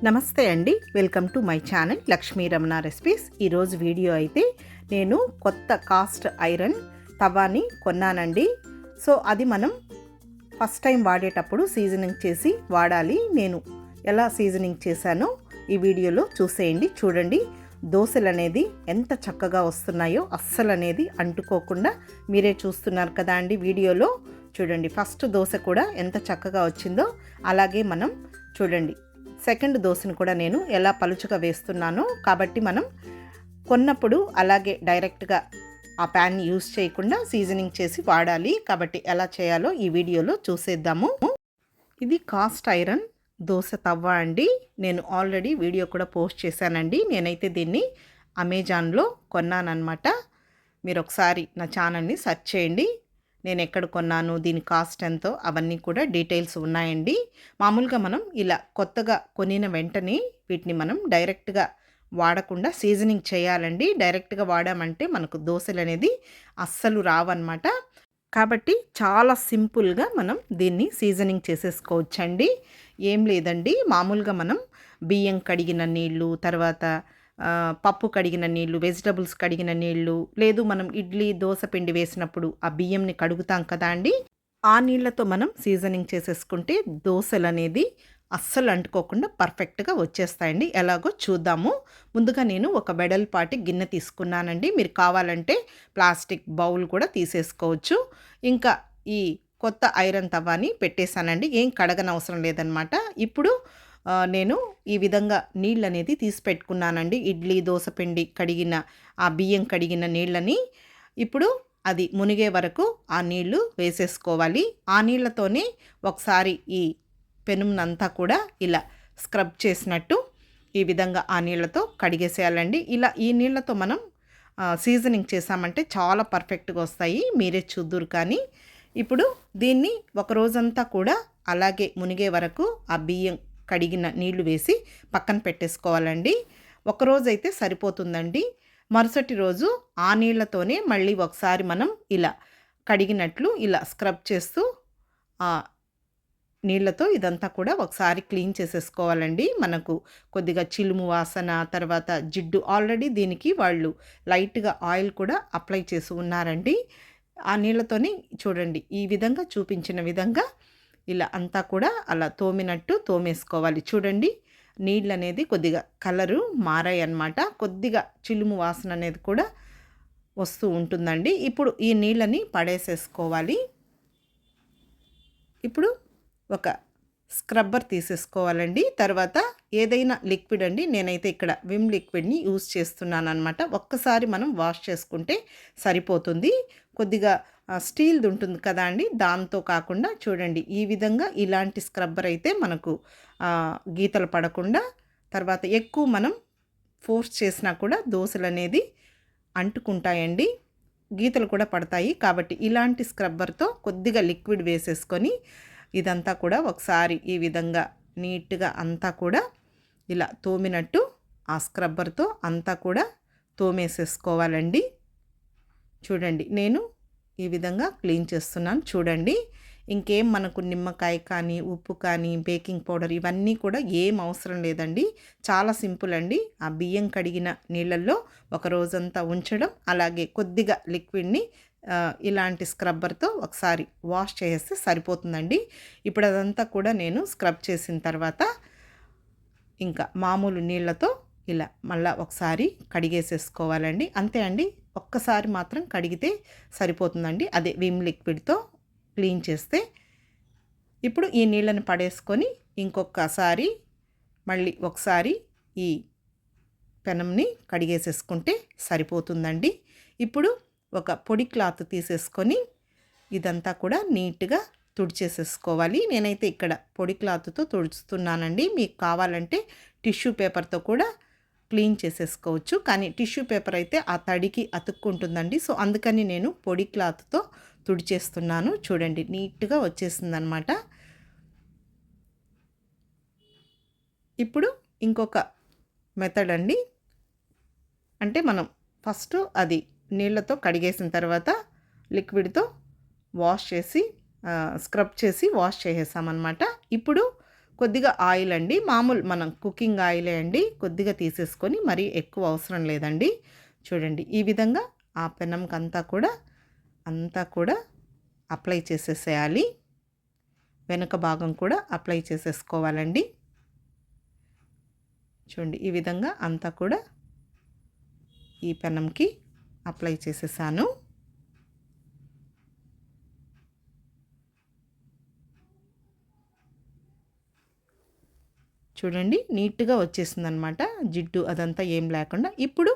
నమస్తే అండి, welcome to my channel Lakshmi Ramana recipes. ఈరోజు వీడియో అయితే నేను కొత్త కాస్ట్ ఐరన్ తవాని కొన్నానండి. సో అది మనం ఫస్ట్ టైం వాడేటప్పుడు సీజనింగ్ చేసి వాడాలి. నేను ఎలా సీజనింగ్ చేశానో ఈ వీడియోలో చూసేయండి. చూడండి, దోశలు అనేది ఎంత చక్కగా వస్తున్నాయో, అస్సలు అనేది అంటుకోకుండా మీరే చూస్తున్నారు కదా అండి వీడియోలో. చూడండి, ఫస్ట్ దోశ కూడా ఎంత చక్కగా వచ్చిందో, అలాగే మనం చూడండి సెకండ్ దోశను కూడా నేను ఎలా పలుచగా వేస్తున్నానో. కాబట్టి మనం కొన్నప్పుడు అలాగే డైరెక్ట్గా ఆ ప్యాన్ని యూస్ చేయకుండా సీజనింగ్ చేసి వాడాలి. కాబట్టి ఎలా చేయాలో ఈ వీడియోలో చూసేద్దాము. ఇది కాస్ట్ ఐరన్ దోశ తవ్వ అండి. నేను ఆల్రెడీ వీడియో కూడా పోస్ట్ చేశానండి. నేనైతే దీన్ని అమెజాన్లో కొన్నానన్నమాట. మీరు ఒకసారి నా ఛానల్ని సెర్చ్ చేయండి. నేను ఎక్కడ కొన్నాను, దీని కాస్ట్ ఎంతో, అవన్నీ కూడా డీటెయిల్స్ ఉన్నాయండి. మామూలుగా మనం ఇలా కొత్తగా కొనిన వెంటనే వీటిని మనం డైరెక్ట్గా వాడకుండా సీజనింగ్ చేయాలండి. డైరెక్ట్గా వాడామంటే మనకు దోశలు అనేది అస్సలు రావన్నమాట. కాబట్టి చాలా సింపుల్గా మనం దీన్ని సీజనింగ్ చేసేసుకోవచ్చండి. ఏం లేదండి, మామూలుగా మనం బియ్యం కడిగిన నీళ్ళు, తర్వాత పప్పు కడిగిన నీళ్ళు, వెజిటబుల్స్ కడిగిన నీళ్ళు, లేదు మనం ఇడ్లీ దోశ పిండి వేసినప్పుడు ఆ బియ్యంని కడుగుతాం కదా అండి, ఆ నీళ్ళతో మనం సీజనింగ్ చేసేసుకుంటే దోశలు అనేది అస్సలు అంటుకోకుండా పర్ఫెక్ట్గా వచ్చేస్తాయండి. ఎలాగో చూద్దాము. ముందుగా నేను ఒక వెడల్పాటి గిన్నె తీసుకున్నానండి. మీరు కావాలంటే ప్లాస్టిక్ బౌల్ కూడా తీసేసుకోవచ్చు. ఇంకా ఈ కొత్త ఐరన్ తవాని పెట్టేశానండి. ఏం కడగనవసరం లేదనమాట. ఇప్పుడు నేను ఈ విధంగా నీళ్ళు అనేది తీసి పెట్టుకున్నానండి. ఇడ్లీ దోశ పిండి కడిగిన ఆ బియ్యం కడిగిన నీళ్ళని ఇప్పుడు అది మునిగే వరకు ఆ నీళ్లు వేసేసుకోవాలి. ఆ నీళ్ళతోనే ఒకసారి ఈ పెనుమునంతా కూడా ఇలా స్క్రబ్ చేసినట్టు ఈ విధంగా ఆ నీళ్ళతో కడిగేసేయాలండి. ఇలా ఈ నీళ్ళతో మనం సీజనింగ్ చేసామంటే చాలా పర్ఫెక్ట్గా వస్తాయి. మీరే చూద్దురు. కానీ ఇప్పుడు దీన్ని ఒక రోజంతా కూడా అలాగే మునిగే వరకు ఆ బియ్యం కడిగిన నీళ్లు వేసి పక్కన పెట్టేసుకోవాలండి. ఒకరోజైతే సరిపోతుందండి. మరుసటి రోజు ఆ నీళ్లతోనే మళ్ళీ ఒకసారి మనం ఇలా కడిగినట్లు ఇలా స్క్రబ్ చేస్తూ ఆ నీళ్లతో ఇదంతా కూడా ఒకసారి క్లీన్ చేసేసుకోవాలండి. మనకు కొద్దిగా చిలుము వాసన, తర్వాత జిడ్డు, ఆల్రెడీ దీనికి వాళ్ళు లైట్గా ఆయిల్ కూడా అప్లై చేసి ఉన్నారండి. ఆ నీళ్ళతోనే చూడండి ఈ విధంగా చూపించిన విధంగా ఇలా అంతా కూడా అలా తోమినట్టు తోమేసుకోవాలి. చూడండి, నీళ్ళు అనేది కొద్దిగా కలరు మారాయి అన్నమాట. కొద్దిగా చిలుము వాసన అనేది కూడా వస్తూ ఉంటుందండి. ఇప్పుడు ఈ నీళ్ళని పడేసేసుకోవాలి. ఇప్పుడు ఒక స్క్రబ్బర్ తీసేసుకోవాలండి. తర్వాత ఏదైనా లిక్విడ్ అండి, నేనైతే ఇక్కడ విమ్ లిక్విడ్ని యూజ్ చేస్తున్నాను అనమాట. ఒక్కసారి మనం వాష్ చేసుకుంటే సరిపోతుంది. కొద్దిగా స్టీల్ది ఉంటుంది కదా అండి, దాంతో కాకుండా చూడండి ఈ విధంగా ఇలాంటి స్క్రబ్బర్ అయితే మనకు గీతలు పడకుండా, తర్వాత ఎక్కువ మనం ఫోర్స్ చేసినా కూడా దోశలు అనేది అంటుకుంటాయండి, గీతలు కూడా పడతాయి. కాబట్టి ఇలాంటి స్క్రబ్బర్తో కొద్దిగా లిక్విడ్ వేసేసుకొని ఇదంతా కూడా ఒకసారి ఈ విధంగా నీట్గా అంతా కూడా ఇలా తోమినట్టు ఆ స్క్రబ్బర్తో అంతా కూడా తోమేసేసుకోవాలండి. చూడండి, నేను ఈ విధంగా క్లీన్ చేస్తున్నాను. చూడండి, ఇంకేం మనకు నిమ్మకాయ కానీ, ఉప్పు కానీ, బేకింగ్ పౌడర్ ఇవన్నీ కూడా ఏం అవసరం లేదండి. చాలా సింపుల్ అండి. ఆ బియ్యం కడిగిన నీళ్ళల్లో ఒక రోజంతా ఉంచడం, అలాగే కొద్దిగా లిక్విడ్ని ఇలాంటి స్క్రబ్బర్తో ఒకసారి వాష్ చేస్తే సరిపోతుందండి. ఇప్పుడు అదంతా కూడా నేను స్క్రబ్ చేసిన తర్వాత ఇంకా మామూలు నీళ్ళతో ఇలా మళ్ళీ ఒకసారి కడిగేసేసుకోవాలండి. అంతే అండి, ఒక్కసారి మాత్రం కడిగితే సరిపోతుందండి. అదే విమ్ లిక్విడ్తో క్లీన్ చేస్తే. ఇప్పుడు ఈ నీళ్ళని పడేసుకొని ఇంకొకసారి మళ్ళీ ఒకసారి ఈ పెనంని కడిగేసేసుకుంటే సరిపోతుందండి. ఇప్పుడు ఒక పొడి క్లాత్ తీసేసుకొని ఇదంతా కూడా నీట్గా తుడిచేసేసుకోవాలి. నేనైతే ఇక్కడ పొడి క్లాత్తో తుడుస్తున్నానండి. మీకు కావాలంటే టిష్యూ పేపర్తో కూడా క్లీన్ చేసేసుకోవచ్చు. కానీ టిష్యూ పేపర్ అయితే ఆ తడికి అతుక్కుంటుందండి. సో అందుకని నేను పొడి క్లాత్తో తుడిచేస్తున్నాను. చూడండి, నీట్గా వచ్చేసిందనమాట. ఇప్పుడు ఇంకొక మెథడ్ అండి, అంటే మనం ఫస్ట్ అది నీళ్ళతో కడిగేసిన తర్వాత లిక్విడ్తో వాష్ చేసి స్క్రబ్ చేసి వాష్ చేసేసామన్నమాట. ఇప్పుడు కొద్దిగా ఆయిల్ అండి, మామూలు మనం కుకింగ్ ఆయిలే అండి, కొద్దిగా తీసేసుకొని మరీ ఎక్కువ అవసరం లేదండి. చూడండి ఈ విధంగా ఆ పెనంకంతా కూడా అప్లై చేసేసేయాలి. వెనుక భాగం కూడా అప్లై చేసేసుకోవాలండి. చూడండి ఈ విధంగా అంతా కూడా ఈ పెనంకి అప్లై చేసేసాను. చూడండి నీట్‌గా వచ్చేసిందనమాట. జిడ్డు అదంతా ఏం లేకుండా. ఇప్పుడు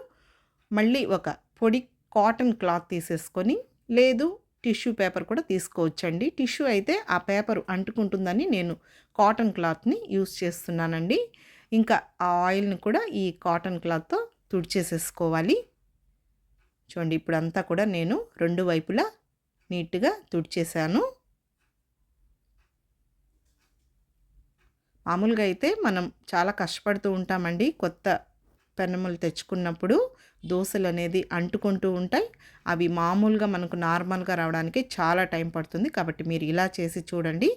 మళ్ళీ ఒక పొడి కాటన్ క్లాత్ తీసేసుకొని, లేదు టిష్యూ పేపర్ కూడా తీసుకోవచ్చండి. టిష్యూ అయితే ఆ పేపర్ అంటుకుంటుందని నేను కాటన్ క్లాత్‌ని యూజ్ చేస్తున్నానండి. ఇంకా ఆ ఆయిల్‌ని కూడా ఈ కాటన్ క్లాత్‌తో తుడిచేసేసుకోవాలి. చూడండి ఇప్పుడంతా కూడా నేను 2 వైపులా నీట్‌గా తుడిచేసాను. మామూలుగా అయితే మనం చాలా కష్టపడుతూ ఉంటామండి. కొత్త పెనములు తెచ్చుకున్నప్పుడు దోసలు అనేది అంటుకుంటూ ఉంటాయి. అవి మామూలుగా మనకు నార్మల్గా రావడానికి చాలా టైం పడుతుంది. కాబట్టి మీరు ఇలా చేసి చూడండి.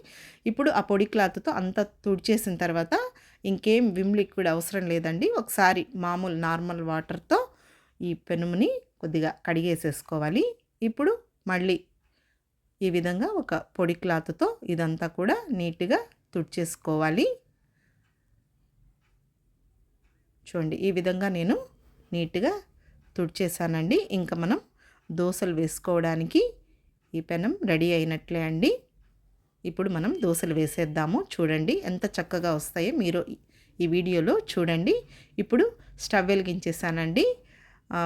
ఇప్పుడు ఆ పొడి క్లాత్తో అంతా తుడిచేసిన తర్వాత ఇంకేం విమ్ లిక్విడ్ అవసరం లేదండి. ఒకసారి మామూలు నార్మల్ వాటర్తో ఈ పెనుముని కొద్దిగా కడిగేసేసుకోవాలి. ఇప్పుడు మళ్ళీ ఈ విధంగా ఒక పొడి క్లాత్తో ఇదంతా కూడా నీట్‌గా తుడిచేసుకోవాలి. చూడండి ఈ విధంగా నేను నీట్‌గా తుడిచేసానండి. ఇంకా మనం దోసలు వేసుకోవడానికి ఈ పెనం రెడీ అయినట్లే అండి. ఇప్పుడు మనం దోసలు వేసేద్దాము. చూడండి ఎంత చక్కగా వస్తాయో మీరు ఈ వీడియోలో చూడండి. ఇప్పుడు స్టవ్ వెలిగించేసానండి.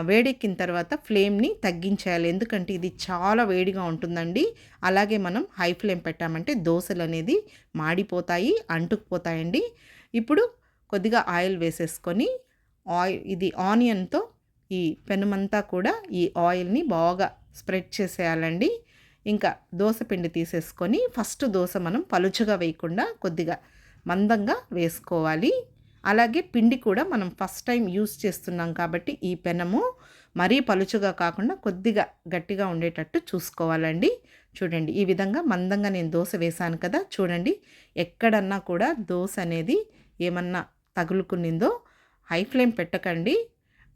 వేడెక్కిన తర్వాత ఫ్లేమ్ని తగ్గించేయాలి. ఎందుకంటే ఇది చాలా వేడిగా ఉంటుందండి. అలాగే మనం హై ఫ్లేమ్ పెట్టామంటే దోసలు అనేది మాడిపోతాయి, అంటుకుపోతాయండి. ఇప్పుడు కొద్దిగా ఆయిల్ వేసేసుకొని ఇది ఆనియన్తో ఈ పెనుమంతా కూడా ఈ ఆయిల్ని బాగా స్ప్రెడ్ చేసేయాలండి. ఇంకా దోస పిండి తీసేసుకొని ఫస్ట్ దోస మనం పలుచగా వేయకుండా కొద్దిగా మందంగా వేసుకోవాలి. అలాగే పిండి కూడా మనం ఫస్ట్ టైం యూస్ చేస్తున్నాం కాబట్టి ఈ పెనము మరీ పలుచగా కాకుండా కొద్దిగా గట్టిగా ఉండేటట్టు చూసుకోవాలండి. చూడండి ఈ విధంగా మందంగా నేను దోస వేశాను కదా. చూడండి ఎక్కడన్నా కూడా దోస అనేది ఏమన్నా తగులుకునిందో హై ఫ్లేమ్ పెట్టకండి,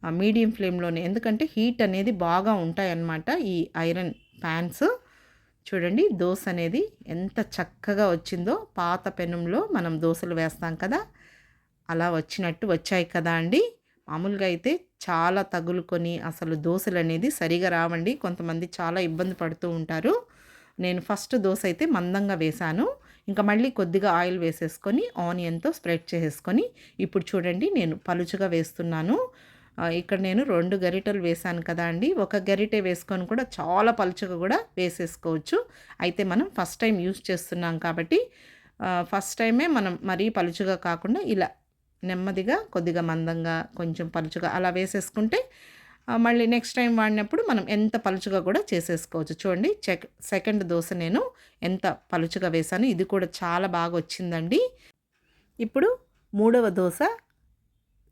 మీడియం ఫ్లేమ్లోనే. ఎందుకంటే హీట్ అనేది బాగా ఉంటాయన్నమాట ఈ ఐరన్ ప్యాన్స్. చూడండి దోస అనేది ఎంత చక్కగా వచ్చిందో. పాత పెనంలో మనం దోసలు వేస్తాం కదా, అలా వచ్చినట్టు వచ్చాయి కదా అండి. మామూలుగా అయితే చాలా తగులుకొని అసలు దోసలు అనేది సరిగా రావండి. కొంతమంది చాలా ఇబ్బంది పడుతూ ఉంటారు. నేను ఫస్ట్ దోస అయితే మందంగా వేశాను. ఇంకా మళ్ళీ కొద్దిగా ఆయిల్ వేసేసుకొని ఆనియన్తో స్ప్రెడ్ చేసేసుకొని ఇప్పుడు చూడండి నేను పలుచగా వేస్తున్నాను. ఇక్కడ నేను 2 గరిటెలు వేశాను కదా అండి. ఒక గరిటె వేసుకొని కూడా చాలా పలుచగా కూడా వేసేసుకోవచ్చు. అయితే మనం ఫస్ట్ టైం యూజ్ చేస్తున్నాం కాబట్టి ఫస్ట్ టైమే మనం మరీ పలుచగా కాకుండా ఇలా నెమ్మదిగా కొద్దిగా మందంగా కొంచెం పలుచగా అలా వేసేసుకుంటే మళ్ళీ నెక్స్ట్ టైం వాడినప్పుడు మనం ఎంత పలుచగా కూడా చేసేసుకోవచ్చు. చూడండి సెకండ్ దోస నేను ఎంత పలుచగా వేశాను. ఇది కూడా చాలా బాగా వచ్చిందండి. ఇప్పుడు మూడవ దోస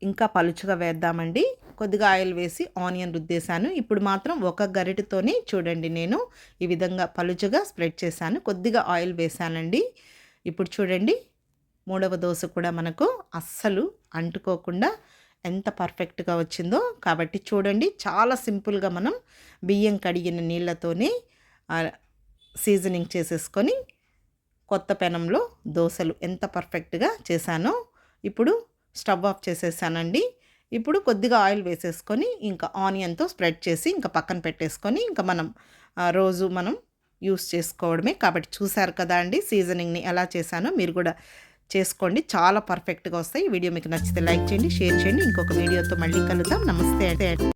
ఇంకా పలుచగా వేద్దామండి. కొద్దిగా ఆయిల్ వేసి ఆనియన్ రుద్దేశాను. ఇప్పుడు మాత్రం ఒక గరిటెతోనే చూడండి నేను ఈ విధంగా పలుచగా స్ప్రెడ్ చేశాను. కొద్దిగా ఆయిల్ వేశానండి. ఇప్పుడు చూడండి మూడవ దోస కూడా మనకు అస్సలు అంటుకోకుండా ఎంత పర్ఫెక్ట్గా వచ్చిందో. కాబట్టి చూడండి చాలా సింపుల్గా మనం బియ్యం కడిగిన నీళ్ళతోనే సీజనింగ్ చేసేసుకొని కొత్త పెనంలో దోసలు ఎంత పర్ఫెక్ట్గా చేశానో. ఇప్పుడు స్టవ్ ఆఫ్ చేసేసానండి. ఇప్పుడు కొద్దిగా ఆయిల్ వేసేసుకొని ఇంకా ఆనియన్తో స్ప్రెడ్ చేసి ఇంకా పక్కన పెట్టేసుకొని ఇంకా మనం రోజు మనం యూస్ చేసుకోవడమే. కాబట్టి చూసారు కదా అండి సీజనింగ్ని ఎలా చేశానో. మీరు కూడా చేసుకోండి, చాలా పర్ఫెక్ట్గా వస్తాయి. ఈ వీడియో మీకు నచ్చితే లైక్ చేయండి, షేర్ చేయండి. ఇంకొక వీడియోతో మళ్ళీ కలుద్దాం. నమస్తే.